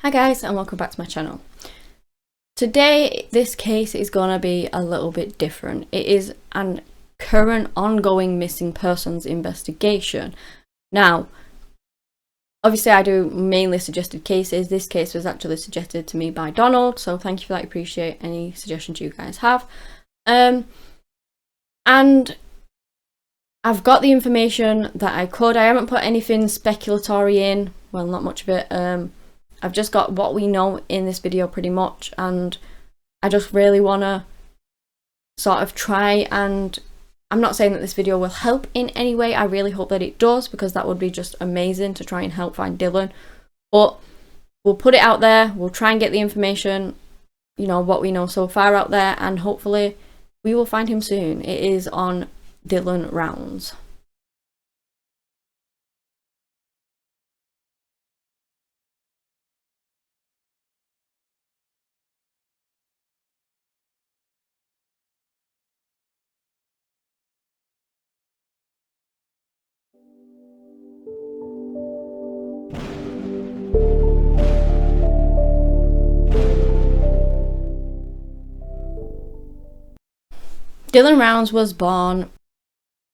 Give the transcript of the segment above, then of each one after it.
Hi guys, and welcome back to my channel. Today this case is gonna be a little bit different. It is an current ongoing missing persons investigation. Now obviously I do mainly suggested cases. This case was actually suggested to me by Donald, so thank you for that. I appreciate any suggestions you guys have. And I've got the information that I could. I haven't put anything speculatory in, well, not much of it. I've just got what we know in this video pretty much, and I just really want to sort of try, and I'm not saying that this video will help in any way. I really hope that it does, because that would be just amazing to try and help find Dylan. But we'll put it out there, we'll try and get the information, you know, what we know so far out there, and hopefully we will find him soon. It is on Dylan Rounds. Dylan Rounds was born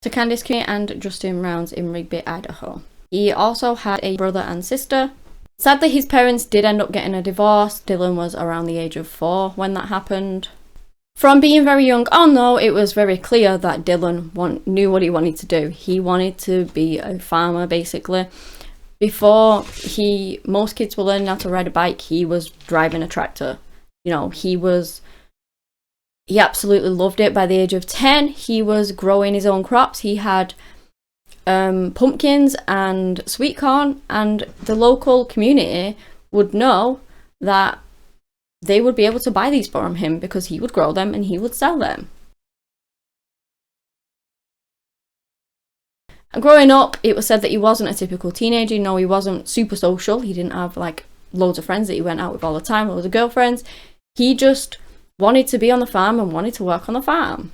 to Candice Cooney and Justin Rounds in Rigby, Idaho. He also had a brother and sister. Sadly, his parents did end up getting a divorce. Dylan was around the age of 4 when that happened. From being very young on though, it was very clear that Dylan knew what he wanted to do. He wanted to be a farmer, basically. Before most kids were learning how to ride a bike, he was driving a tractor. You know, he absolutely loved it. By the age of 10, he was growing his own crops. He had pumpkins and sweet corn, and the local community would know that they would be able to buy these from him because he would grow them and he would sell them. And growing up, it was said that he wasn't a typical teenager. You know, he wasn't super social. He didn't have like loads of friends that he went out with all the time, loads of girlfriends. He just wanted to be on the farm and wanted to work on the farm.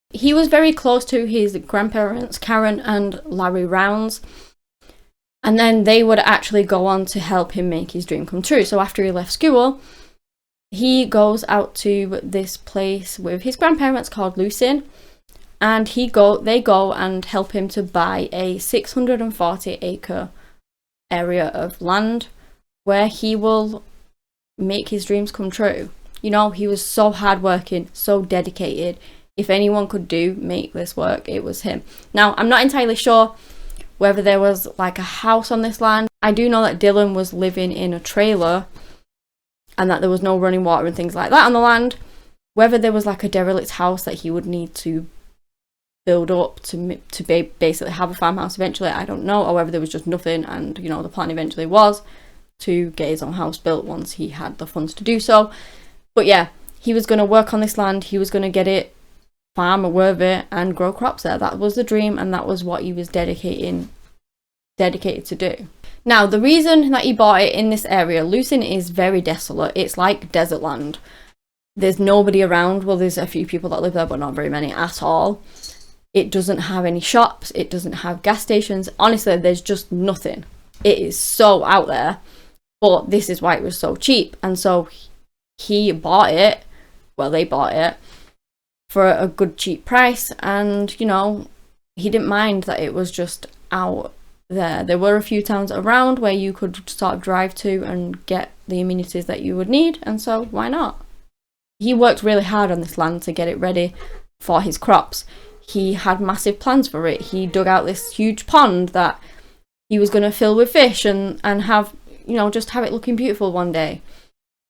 He was very close to his grandparents, Karen and Larry Rounds, and then they would actually go on to help him make his dream come true. So after he left school, he goes out to this place with his grandparents called Lucin, and they go and help him to buy a 640-acre area of land where he will make his dreams come true. You know, he was so hardworking, so dedicated. If anyone could make this work, it was him. Now, I'm not entirely sure whether there was like a house on this land. I do know that Dylan was living in a trailer and that there was no running water and things like that on the land. Whether there was like a derelict house that he would need to build up to basically have a farmhouse eventually, I don't know. Or whether there was just nothing, and you know, the plan eventually was to get his own house built once he had the funds to do so. But yeah, he was going to work on this land, he was going to get it, farm or worthy, and grow crops there. That was the dream, and that was what he was dedicated to do. Now, the reason that he bought it in this area, Lucin is very desolate. It's like desert land. There's nobody around. Well, there's a few people that live there, but not very many at all. It doesn't have any shops, it doesn't have gas stations. Honestly, there's just nothing. It is so out there, but this is why it was so cheap. And so they bought it for a good cheap price, and you know, he didn't mind that it was just out there. There were a few towns around where you could sort of drive to and get the amenities that you would need, and so why not? He worked really hard on this land to get it ready for his crops. He had massive plans for it. He dug out this huge pond that he was going to fill with fish and have, you know, just have it looking beautiful one day.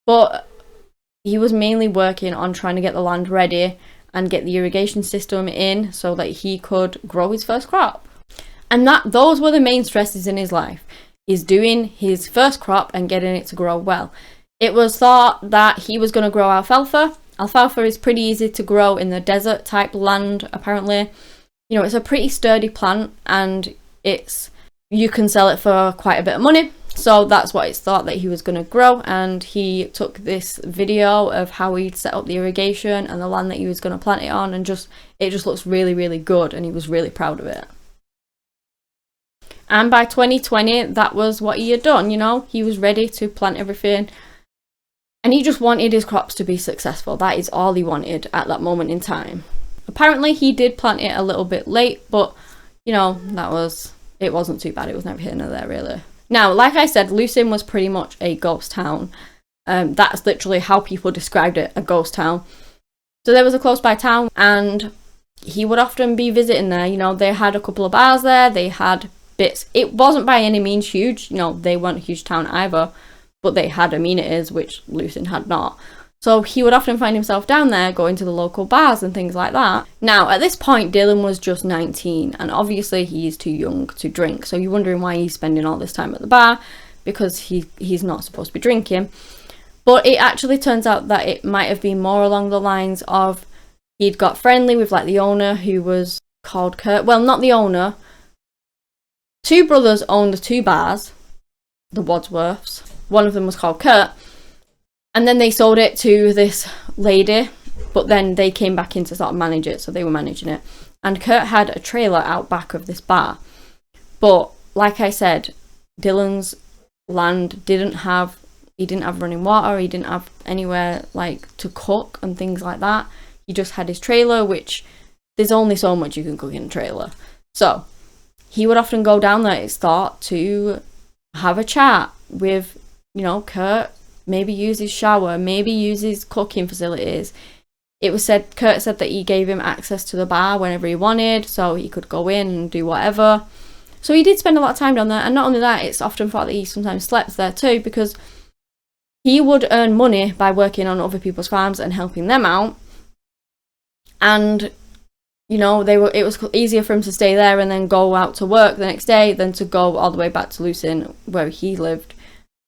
But he was mainly working on trying to get the land ready and get the irrigation system in so that he could grow his first crop. And those were the main stresses in his life, is doing his first crop and getting it to grow well. It was thought that he was going to grow alfalfa. Alfalfa is pretty easy to grow in the desert type land, apparently. You know, it's a pretty sturdy plant, and you can sell it for quite a bit of money. So that's what it's thought that he was going to grow, and he took this video of how he'd set up the irrigation and the land that he was going to plant it on, and it just looks really, really good, and he was really proud of it. And by 2020, that was what he had done, you know. He was ready to plant everything. And he just wanted his crops to be successful. That is all he wanted at that moment in time. Apparently, he did plant it a little bit late, but, you know, it wasn't too bad. It was never here nor there, really. Now, like I said, Lucin was pretty much a ghost town. That's literally how people described it, a ghost town. So there was a close by town, and he would often be visiting there. You know, they had a couple of bars there, they had bits. It wasn't by any means huge, you know, they weren't a huge town either, but they had amenities, which Lucin had not. So he would often find himself down there going to the local bars and things like that. Now, at this point, Dylan was just 19, and obviously he's too young to drink. So you're wondering why he's spending all this time at the bar, because he's not supposed to be drinking. But it actually turns out that it might have been more along the lines of he'd got friendly with like the owner, who was called Kurt. Well, not the owner. Two brothers owned the two bars, the Wadsworths. One of them was called Kurt. And then they sold it to this lady, but then they came back in to sort of manage it, so they were managing it. And Kurt had a trailer out back of this bar. But like I said, Dylan's land didn't have running water, he didn't have anywhere like to cook and things like that. He just had his trailer, which there's only so much you can cook in a trailer. So he would often go down there, it's thought, to have a chat with, you know, Kurt, maybe use his shower, maybe use his cooking facilities. It was said, Kurt said that he gave him access to the bar whenever he wanted, so he could go in and do whatever. So he did spend a lot of time down there, and not only that, it's often thought that he sometimes slept there too, because he would earn money by working on other people's farms and helping them out. And, you know, it was easier for him to stay there and then go out to work the next day than to go all the way back to Lucin, where he lived,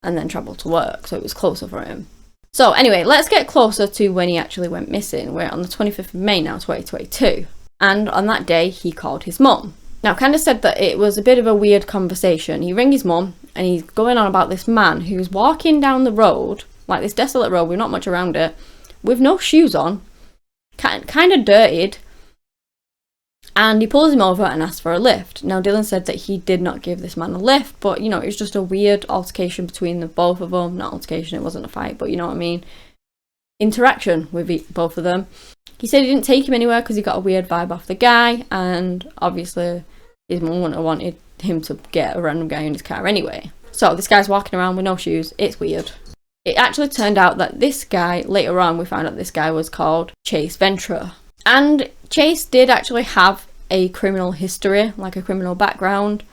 and then travel to work, so it was closer for him. So anyway, let's get closer to when he actually went missing. We're on the 25th of May now, 2022, and on that day he called his mum. Now, Candace said that it was a bit of a weird conversation. He rang his mum and he's going on about this man who's walking down the road, like this desolate road with not much around it, with no shoes on, kind of dirtied. And he pulls him over and asks for a lift. Now, Dylan said that he did not give this man a lift, but, you know, it was just a weird altercation between the both of them. Not altercation, it wasn't a fight, but you know what I mean. Interaction with both of them. He said he didn't take him anywhere because he got a weird vibe off the guy, and obviously his mum wouldn't have wanted him to get a random guy in his car anyway. So this guy's walking around with no shoes. It's weird. It actually turned out that this guy, later on we found out this guy was called Chase Ventura. And Chase did actually have a criminal history, like a criminal background.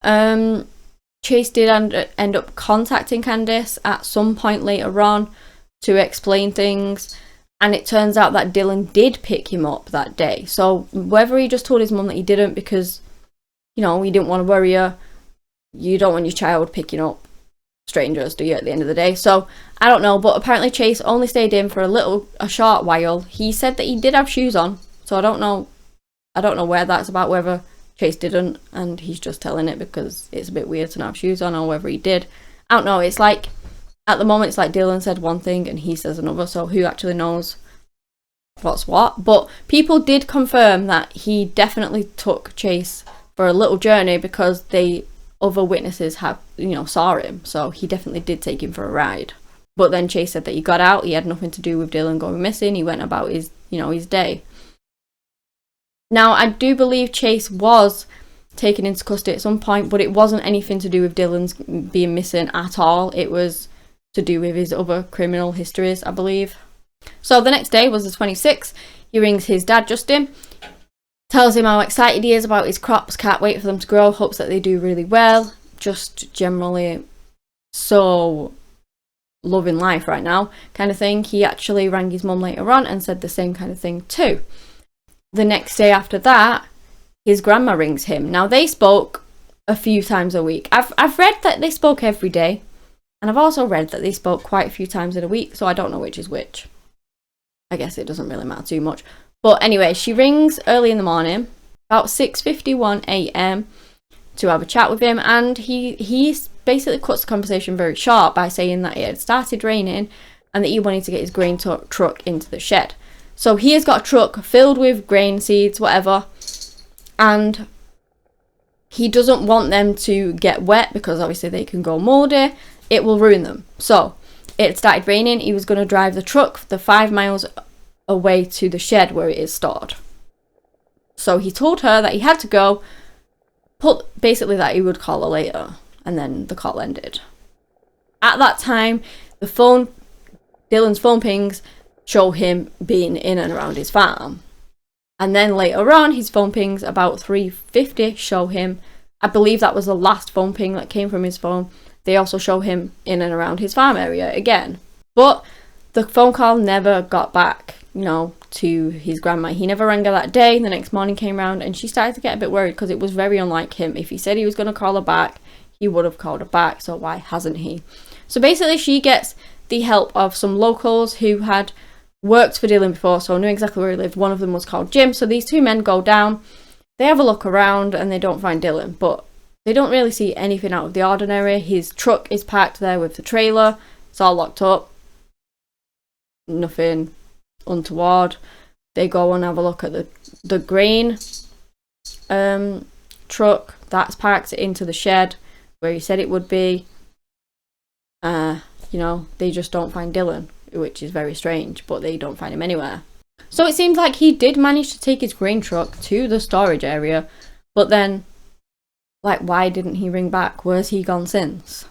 Chase did end up contacting Candace at some point later on to explain things, and it turns out that Dylan did pick him up that day. So whether he just told his mum that he didn't because, you know, he didn't want to worry her, you don't want your child picking up strangers, do you, at the end of the day? So I don't know, but apparently Chase only stayed in for a short while. He said that he did have shoes on, so I don't know where that's about, whether Chase didn't and he's just telling it because it's a bit weird to not have shoes on, or whether he did. I don't know. It's like, at the moment, it's like Dylan said one thing and he says another, so who actually knows what's what? But people did confirm that he definitely took Chase for a little journey because other witnesses have, you know, saw him, so he definitely did take him for a ride. But then Chase said that he got out, he had nothing to do with Dylan going missing, he went about his day. Now, I do believe Chase was taken into custody at some point, but it wasn't anything to do with Dylan's being missing at all. It was to do with his other criminal histories, I believe. So the next day was the 26th. He rings his dad, Justin, tells him how excited he is about his crops, can't wait for them to grow, hopes that they do really well, just generally so loving life right now kind of thing. He actually rang his mum later on and said the same kind of thing too. The next day after that, his grandma rings him. Now, they spoke a few times a week. I've read that they spoke every day, and I've also read that they spoke quite a few times in a week, so I don't know which is which. I guess it doesn't really matter too much. But anyway, she rings early in the morning, about 6:51 a.m, to have a chat with him, and he basically cuts the conversation very short by saying that it had started raining and that he wanted to get his grain truck into the shed. So he has got a truck filled with grain, seeds, whatever, and he doesn't want them to get wet because obviously they can go mouldy. It will ruin them. So it started raining. He was going to drive the truck the 5 miles away to the shed where it is stored. So he told her that he had to go, basically that he would call her later, and then the call ended. At that time, Dylan's phone pings show him being in and around his farm. And then later on, his phone pings about 3:50 show him, I believe that was the last phone ping that came from his phone, they also show him in and around his farm area again. But the phone call never got back, to his grandma. He never rang her that day. The next morning came around and she started to get a bit worried because it was very unlike him. If he said he was going to call her back, he would have called her back. So why hasn't he? So basically she gets the help of some locals who had worked for Dylan before, so knew exactly where he lived. One of them was called Jim. So these two men go down, they have a look around and they don't find Dylan, but they don't really see anything out of the ordinary. His truck is parked there with the trailer. It's all locked up. Nothing untoward. They go and have a look at the grain truck that's parked into the shed where he said it would be. They just don't find Dylan, which is very strange, but they don't find him anywhere. So it seems like he did manage to take his grain truck to the storage area, but then, why didn't he ring back? Where's he gone since?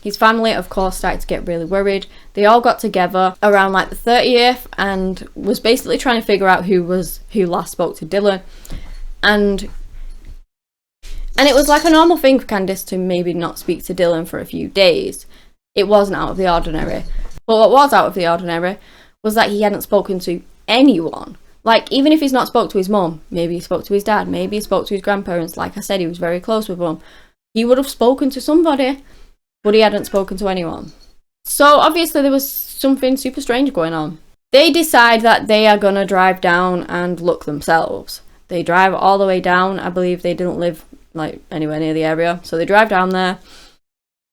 His family, of course, started to get really worried. They all got together around the 30th and was basically trying to figure out who last spoke to Dylan. And it was like a normal thing for Candice to maybe not speak to Dylan for a few days. It wasn't out of the ordinary. But what was out of the ordinary was that he hadn't spoken to anyone. Even if he's not spoke to his mum, maybe he spoke to his dad, maybe he spoke to his grandparents. Like I said, he was very close with them. He would have spoken to somebody, but he hadn't spoken to anyone. So obviously there was something super strange going on. They decide that they are going to drive down and look themselves. They drive all the way down. I believe they didn't live anywhere near the area. So they drive down there.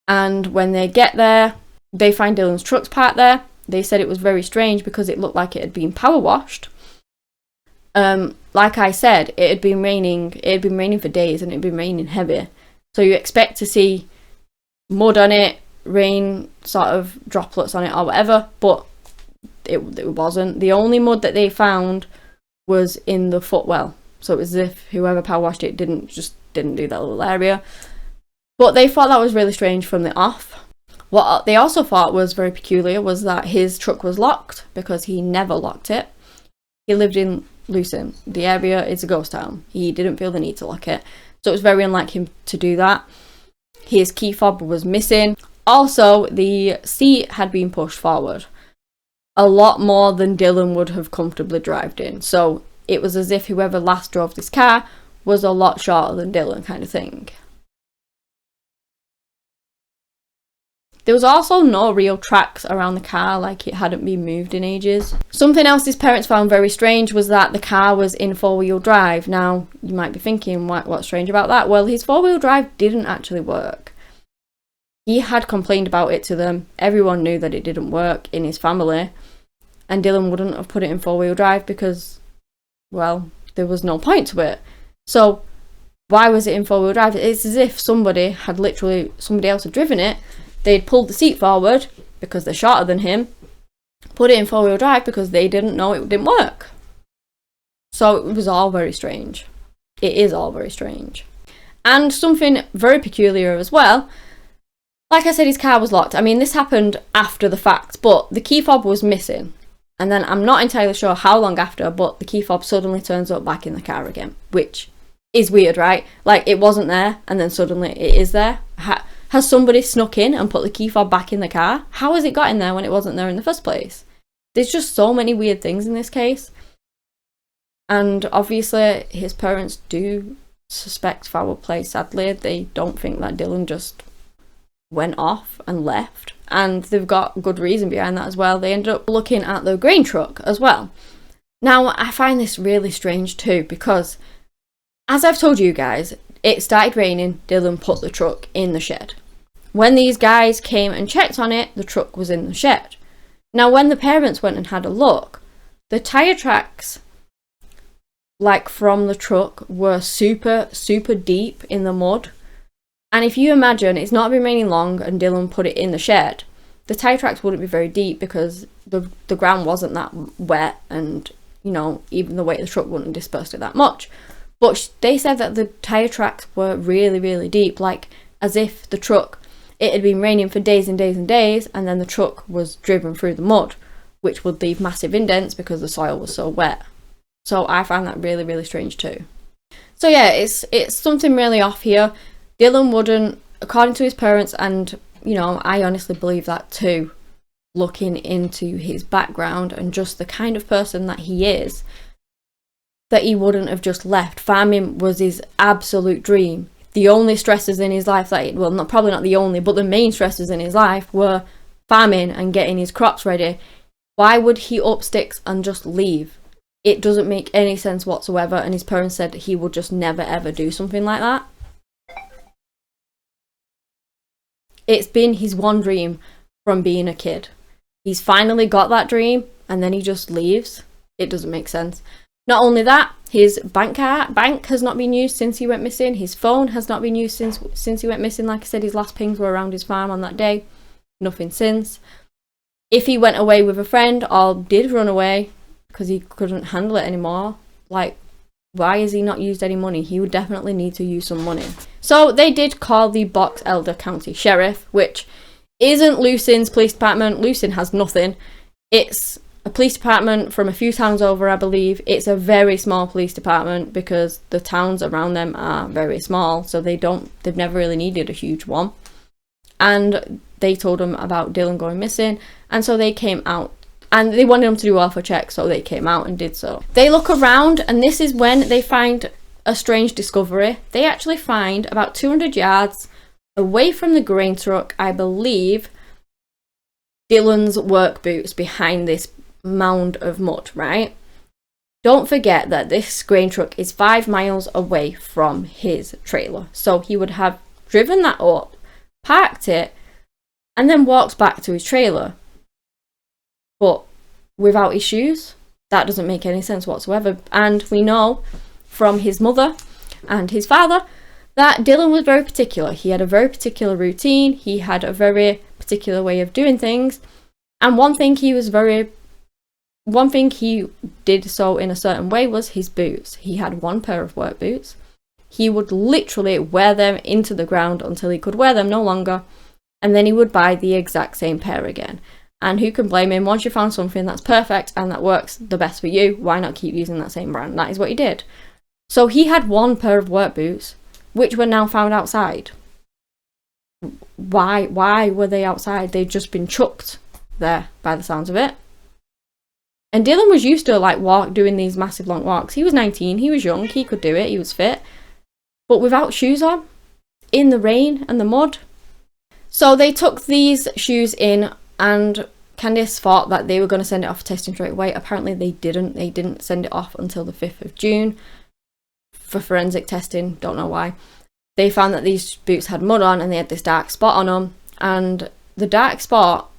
And when they get there, they find Dylan's truck's parked there. They said it was very strange because it looked like it had been power washed. Like I said, it had been raining. It had been raining for days and it had been raining heavy. So you expect to see mud on it, rain sort of droplets on it or whatever, but it wasn't. The only mud that they found was in the footwell. So it was as if whoever power washed it didn't do that little area. But they thought that was really strange from the off. What they also thought was very peculiar was that his truck was locked because he never locked it. He lived in Lucin. The area is a ghost town. He didn't feel the need to lock it. So it was very unlike him to do that. His key fob was missing. Also, the seat had been pushed forward a lot more than Dylan would have comfortably driven in. So it was as if whoever last drove this car was a lot shorter than Dylan, kind of thing. There was also no real tracks around the car, like it hadn't been moved in ages. Something else his parents found very strange was that the car was in 4-wheel drive. Now, you might be thinking, what's strange about that? Well, his 4-wheel drive didn't actually work. He had complained about it to them. Everyone knew that it didn't work in his family. And Dylan wouldn't have put it in 4-wheel drive because, well, there was no point to it. So, why was it in 4-wheel drive? It's as if somebody else had driven it. They'd pulled the seat forward because they're shorter than him, put it in 4-wheel drive because they didn't know it didn't work. So it was all very strange. It is all very strange. And something very peculiar as well, like I said, his car was locked. I mean, this happened after the fact, but the key fob was missing. And then I'm not entirely sure how long after, but the key fob suddenly turns up back in the car again, which is weird, right? It wasn't there and then suddenly it is there. Has somebody snuck in and put the key fob back in the car? How has it got in there when it wasn't there in the first place? There's just so many weird things in this case. And obviously his parents do suspect foul play, sadly. They don't think that Dylan just went off and left. And they've got good reason behind that as well. They ended up looking at the grain truck as well. Now, I find this really strange too because, as I've told you guys, it started raining, Dylan put the truck in the shed. When these guys came and checked on it, the truck was in the shed. Now, when the parents went and had a look, the tyre tracks like from the truck, were super, super deep in the mud. And if you imagine, it's not been raining long and Dylan put it in the shed, the tyre tracks wouldn't be very deep because the ground wasn't that wet, and, you know, even the weight of the truck wouldn't have dispersed it that much. But they said that the tyre tracks were really, really deep, like as if the truck, it had been raining for days and days and days, and then the truck was driven through the mud, which would leave massive indents because the soil was so wet. So I find that really, really strange too. So yeah, it's something really off here. Dylan wouldn't, according to his parents, and, you know, I honestly believe that too, looking into his background and just the kind of person that he is, that he wouldn't have just left. Farming was his absolute dream. The only stresses in his life, probably not the only, but the main stresses in his life were farming and getting his crops ready. Why would he up sticks and just leave? It doesn't make any sense whatsoever, and his parents said he would just never ever do something like that. It's been his one dream from being a kid. He's finally got that dream, and then he just leaves. It doesn't make sense. Not only that, his bank has not been used since he went missing. His phone has not been used since he went missing. Like I said, his last pings were around his farm on that day. Nothing since. If he went away with a friend or did run away because he couldn't handle it anymore, like, why has he not used any money? He would definitely need to use some money. So they did call the Box Elder County Sheriff, which isn't Lucin's police department. Lucin has nothing. It's a police department from a few towns over, I believe. It's a very small police department because the towns around them are very small, so they've never really needed a huge one. And they told them about Dylan going missing, and so they came out. And they wanted them to do welfare checks, so they came out and did so. They look around, and this is when they find a strange discovery. They actually find about 200 yards away from the grain truck, I believe, Dylan's work boots behind this mound of mud, right? Don't forget that this grain truck is 5 miles away from his trailer. So he would have driven that up, parked it, and then walked back to his trailer. But without his shoes, that doesn't make any sense whatsoever. And we know from his mother and his father that Dylan was very particular. He had a very particular routine. He had a very particular way of doing things. And one thing he did so in a certain way was his boots. He had one pair of work boots. He would literally wear them into the ground until he could wear them no longer. And then he would buy the exact same pair again. And who can blame him? Once you found something that's perfect and that works the best for you, why not keep using that same brand? That is what he did. So he had one pair of work boots, which were now found outside. Why were they outside? They'd just been chucked there by the sounds of it. And Dylan was used to doing these massive long walks. He was 19, he was young, he could do it, he was fit. But without shoes on, in the rain and the mud. So they took these shoes in, and Candice thought that they were going to send it off for testing straight away. Apparently they didn't. They didn't send it off until the 5th of June for forensic testing. Don't know why. They found that these boots had mud on and they had this dark spot on them. And the dark spot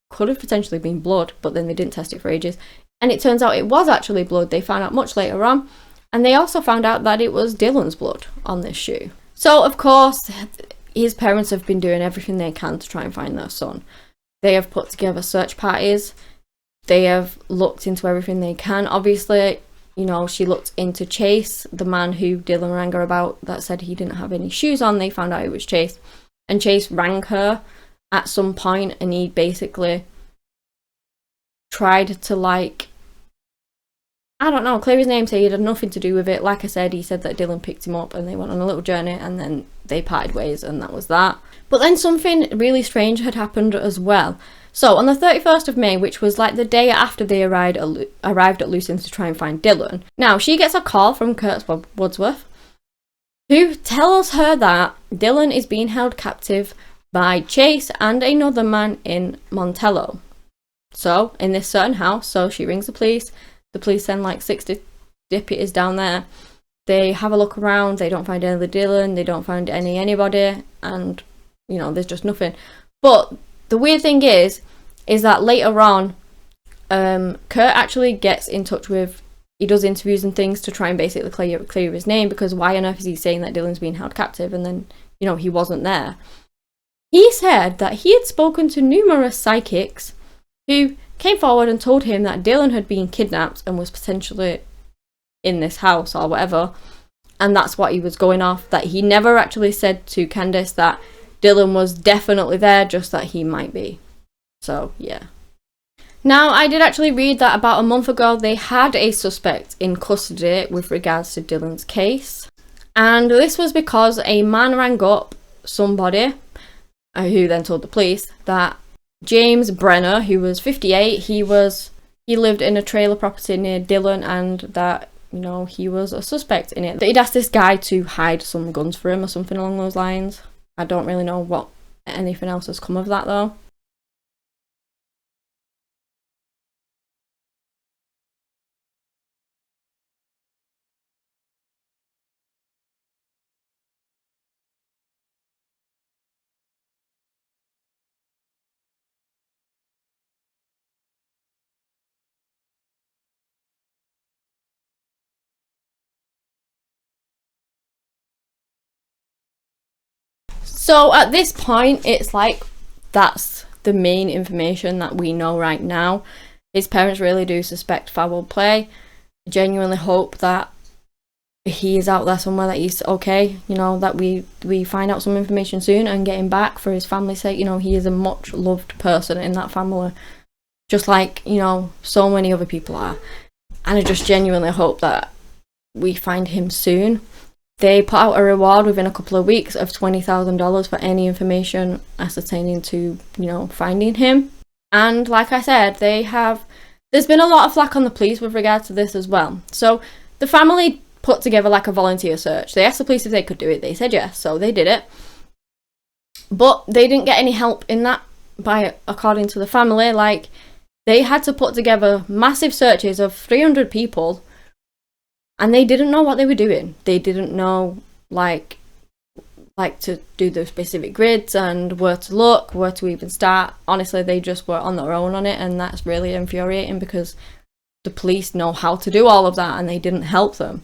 could have potentially been blood, but then they didn't test it for ages. And it turns out it was actually blood. They found out much later on. And they also found out that it was Dylan's blood on this shoe. So, of course, his parents have been doing everything they can to try and find their son. They have put together search parties. They have looked into everything they can. Obviously, you know, she looked into Chase, the man who Dylan rang her about that said he didn't have any shoes on. They found out it was Chase. And Chase rang her at some point, and he basically tried to, clear his name, say he had nothing to do with it. Like I said, he said that Dylan picked him up and they went on a little journey, and then they parted ways, and that was that. But then something really strange had happened as well. So on the 31st of May, which was the day after they arrived at Lucin's to try and find Dylan, now she gets a call from Kurt Woodsworth, who tells her that Dylan is being held captive by Chase and another man in Montello. So in this certain house, so she rings the police. The police send 60 deputies down there. They have a look around. They don't find any of the Dylan. They don't find anybody, and there's just nothing. But the weird thing is that later on, Kurt actually gets in touch with he does interviews and things to try and basically clear his name, because why on earth is he saying that Dylan's being held captive and then, you know, he wasn't there? He said that he had spoken to numerous psychics who came forward and told him that Dylan had been kidnapped and was potentially in this house or whatever, and that's what he was going off. That he never actually said to Candace that Dylan was definitely there, just that he might be. So yeah. Now, I did actually read that about a month ago they had a suspect in custody with regards to Dylan's case, and this was because a man rang up somebody who then told the police that James Brenner, who was 58, he lived in a trailer property near Dylan, and that, you know, he was a suspect in it. That he'd asked this guy to hide some guns for him or something along those lines. I don't really know what anything else has come of that though. So at this point, it's like that's the main information that we know right now. His parents really do suspect foul play. I genuinely hope that he is out there somewhere, that he's okay, you know, that we find out some information soon and get him back for his family's sake. You know, he is a much loved person in that family, just like, you know, so many other people are. And I just genuinely hope that we find him soon. They put out a reward within a couple of weeks of $20,000 for any information ascertaining to, you know, finding him. And like I said, there's been a lot of flack on the police with regards to this as well. So the family put together like a volunteer search. They asked the police if they could do it. They said yes, so they did it. But they didn't get any help in that, according to the family. Like, they had to put together massive searches of 300 people, and they didn't know what they were doing. They didn't know, like to do the specific grids and where to look, where to even start. Honestly, they just were on their own on it, and that's really infuriating because the police know how to do all of that and they didn't help them.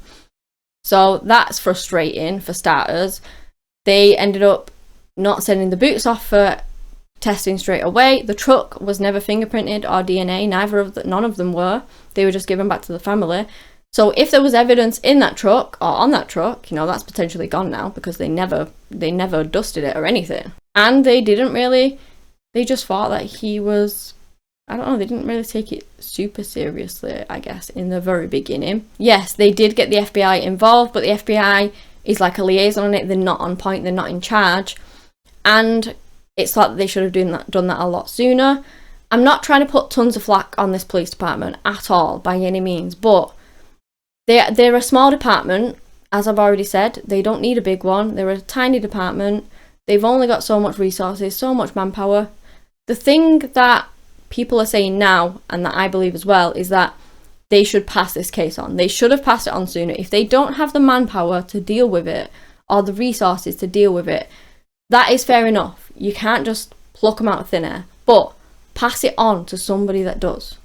So that's frustrating for starters. They ended up not sending the boots off for testing straight away. The truck was never fingerprinted or DNA. None of them were. They were just given back to the family. So if there was evidence in that truck or on that truck, you know, that's potentially gone now because they never dusted it or anything. And they just thought that he was, I don't know, they didn't really take it super seriously, I guess, in the very beginning. Yes, they did get the FBI involved, but the FBI is like a liaison on it. They're not on point, they're not in charge. And it's like they should have done that a lot sooner. I'm not trying to put tons of flack on this police department at all, by any means, but they're a small department, as I've already said. They don't need a big one. They're a tiny department. They've only got so much resources, so much manpower. The thing that people are saying now, and that I believe as well, is that they should pass this case on. They should have passed it on sooner. If they don't have the manpower to deal with it, or the resources to deal with it, that is fair enough. You can't just pluck them out of thin air, but pass it on to somebody that does.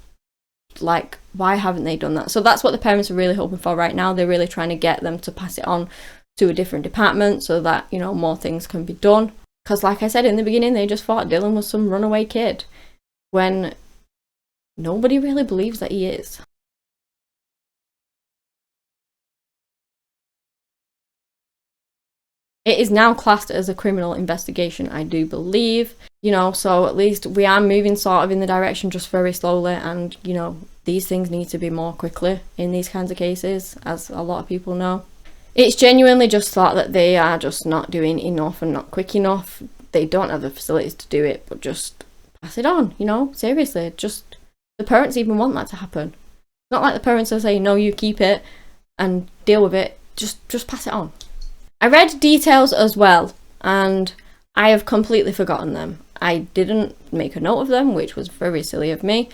Like, why haven't they done that? So that's what the parents are really hoping for right now. They're really trying to get them to pass it on to a different department so that, you know, more things can be done. Because like I said in the beginning, they just thought Dylan was some runaway kid, when nobody really believes that he is. It is now classed as a criminal investigation, I do believe, you know, so at least we are moving sort of in the direction, just very slowly, and, you know, these things need to be more quickly in these kinds of cases, as a lot of people know. It's genuinely just thought that they are just not doing enough and not quick enough. They don't have the facilities to do it, but just pass it on, you know, seriously. Just, the parents even want that to happen. Not like the parents are saying, no, you keep it and deal with it. Just pass it on. I read details as well, and I have completely forgotten them. I didn't make a note of them, which was very silly of me.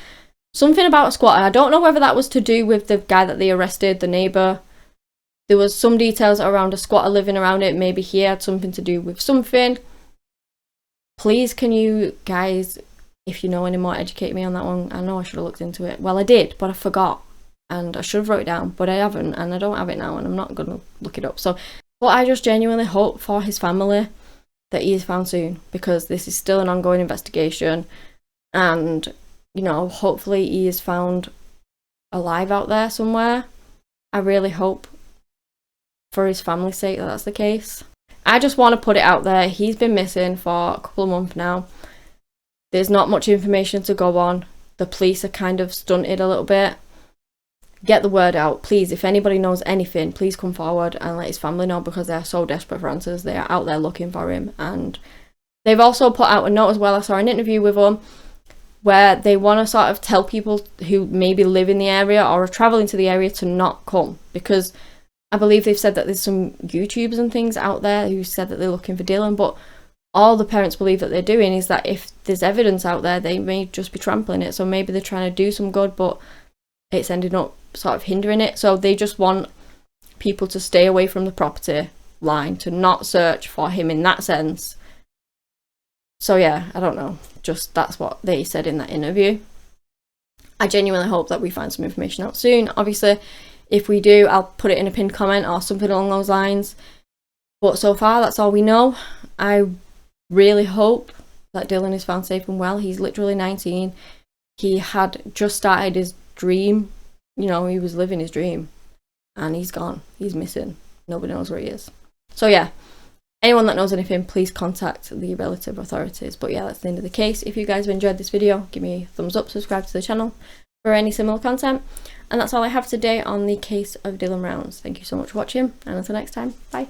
Something about a squatter. I don't know whether that was to do with the guy that they arrested, the neighbour. There was some details around a squatter living around it. Maybe he had something to do with something. Please, can you guys, if you know any more, educate me on that one? I know I should have looked into it. Well, I did, but I forgot. and I should have wrote it down, but I haven't, and I don't have it now, and I'm not going to look it up. So, but I just genuinely hope for his family that he is found soon, because this is still an ongoing investigation, and, you know, hopefully he is found alive out there somewhere. I really hope for his family's sake that that's the case. I just want to put it out there. He's been missing for a couple of months now. There's not much information to go on. The police are kind of stunted a little bit. Get the word out, please. If anybody knows anything, please come forward and let his family know, because they are so desperate for answers. They are out there looking for him. And they've also put out a note as well. I saw an interview with them where they want to sort of tell people who maybe live in the area or are travelling to the area to not come, because I believe they've said that there's some YouTubers and things out there who said that they're looking for Dylan, but all the parents believe that they're doing is that if there's evidence out there, they may just be trampling it. So maybe they're trying to do some good, but it's ended up sort of hindering it. So they just want people to stay away from the property line, to not search for him in that sense. So yeah, I don't know. Just that's what they said in that interview. I genuinely hope that we find some information out soon. Obviously, if we do, I'll put it in a pinned comment or something along those lines. But so far, that's all we know. I really hope that Dylan is found safe and well. He's literally 19. He had just started his dream. You know, he was living his dream. And he's gone. He's missing. Nobody knows where he is. So yeah, anyone that knows anything, please contact the relative authorities. But yeah, that's the end of the case. If you guys have enjoyed this video, give me a thumbs up, subscribe to the channel for any similar content. And that's all I have today on the case of Dylan Rounds. Thank you so much for watching, and until next time, bye.